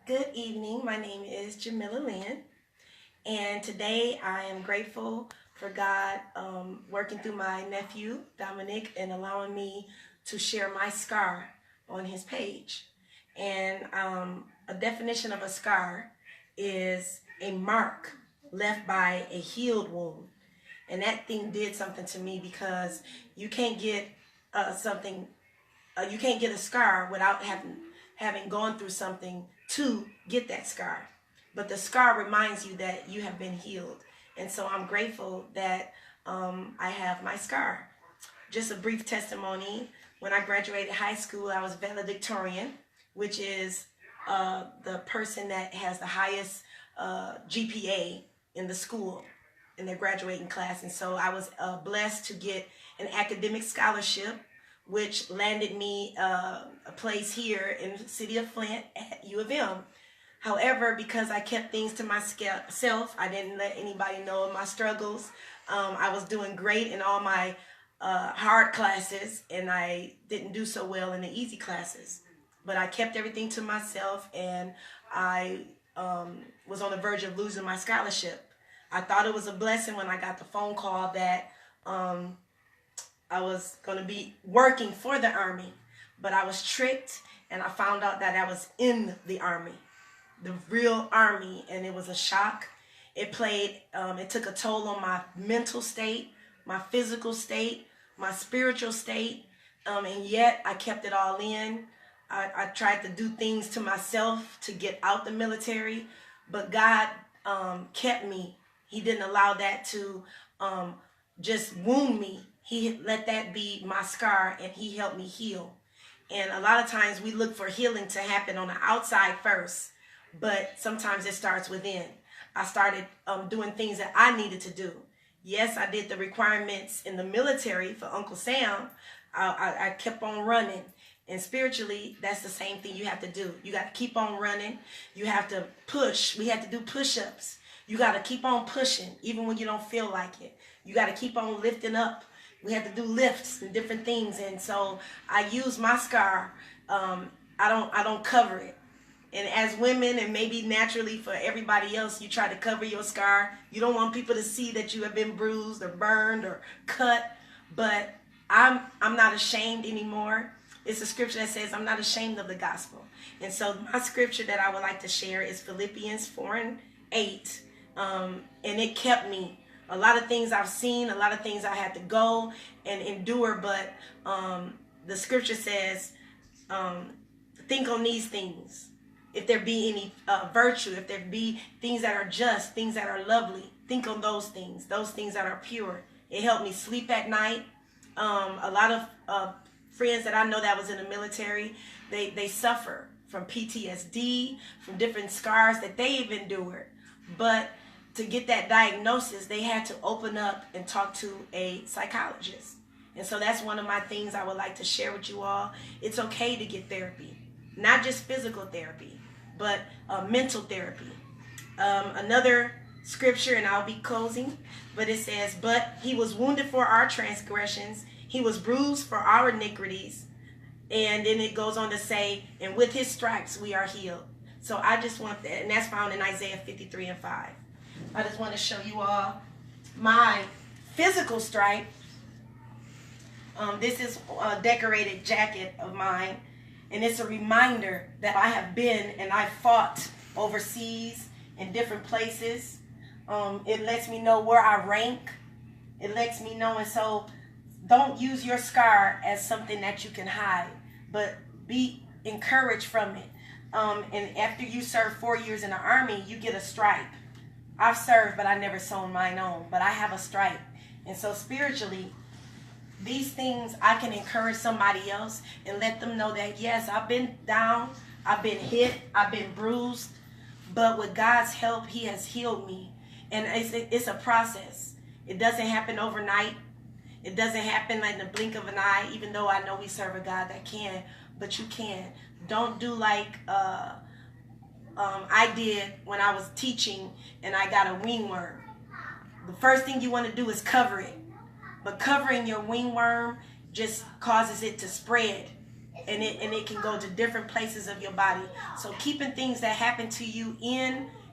Good evening. My name is Jamillah Lynn, and today I am grateful for God working through my nephew Dominic and allowing me to share my scar on his page. And a definition of a scar is a mark left by a healed wound. And that thing did something to me because you can't get something you can't get a scar without having gone through something to get that scar. But the scar reminds you that you have been healed. And so I'm grateful that I have my scar. Just a brief testimony. When I graduated high school, I was valedictorian, which is the person that has the highest GPA in the school in their graduating class. And so I was blessed to get an academic scholarship, which landed me a place here in the city of Flint at U of M. However, because I kept things to myself, I didn't let anybody know of my struggles. I was doing great in all my hard classes, and I didn't do so well in the easy classes. But I kept everything to myself, and I was on the verge of losing my scholarship. I thought it was a blessing when I got the phone call that I was going to be working for the Army, but I was tricked, and I found out that I was in the Army, the real Army, and it was a shock. It took a toll on my mental state, my physical state, my spiritual state, and yet I kept it all in. I tried to do things to myself to get out the military, but God kept me. He didn't allow that to just wound me. He let that be my scar, and he helped me heal. And a lot of times we look for healing to happen on the outside first, but sometimes it starts within. I started doing things that I needed to do. Yes, I did the requirements in the military for Uncle Sam. I kept on running. And spiritually, that's the same thing you have to do. You got to keep on running. You have to push. We had to do push-ups. You got to keep on pushing, even when you don't feel like it. You got to keep on lifting up. We had to do lifts and different things. And so I use my scar. I don't cover it. And as women, and maybe naturally for everybody else, you try to cover your scar. You don't want people to see that you have been bruised or burned or cut. But I'm not ashamed anymore. It's a scripture that says, I'm not ashamed of the gospel. And so my scripture that I would like to share is Philippians 4:8. And it kept me. A lot of things I've seen, a lot of things I had to go and endure, but the scripture says, think on these things. If there be any virtue, if there be things that are just, things that are lovely, think on those things that are pure. It helped me sleep at night. A lot of friends that I know that was in the military, they suffer from PTSD, from different scars that they've endured. But to get that diagnosis, they had to open up and talk to a psychologist. And so that's one of my things I would like to share with you all. It's okay to get therapy, not just physical therapy, but mental therapy. Another scripture, and I'll be closing, but it says, but he was wounded for our transgressions, he was bruised for our iniquities. And then it goes on to say, and with his stripes we are healed. So I just want that, and that's found in Isaiah 53:5. I just want to show you all my physical stripe. This is a decorated jacket of mine, and it's a reminder that I have been and I fought overseas in different places. It lets me know where I rank. It lets me know, and so don't use your scar as something that you can hide, but be encouraged from it. And after you serve 4 years in the Army, you get a stripe. I've served, but I never sewn mine on, but I have a stripe. And so spiritually, these things, I can encourage somebody else and let them know that, yes, I've been down, I've been hit, I've been bruised, but with God's help, he has healed me. And it's a process. It doesn't happen overnight. It doesn't happen like in the blink of an eye, even though I know we serve a God that can, but you can. Don't do like I did when I was teaching and I got a wingworm. The first thing you want to do is cover it. But covering your wingworm just causes it to spread. and it can go to different places of your body. So keeping things that happen to you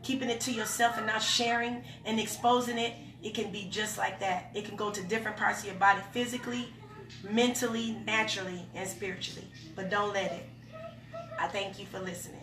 keeping it to yourself and not sharing and exposing it, it can be just like that. It can go to different parts of your body, physically, mentally, naturally, and spiritually. But don't let it. I thank you for listening.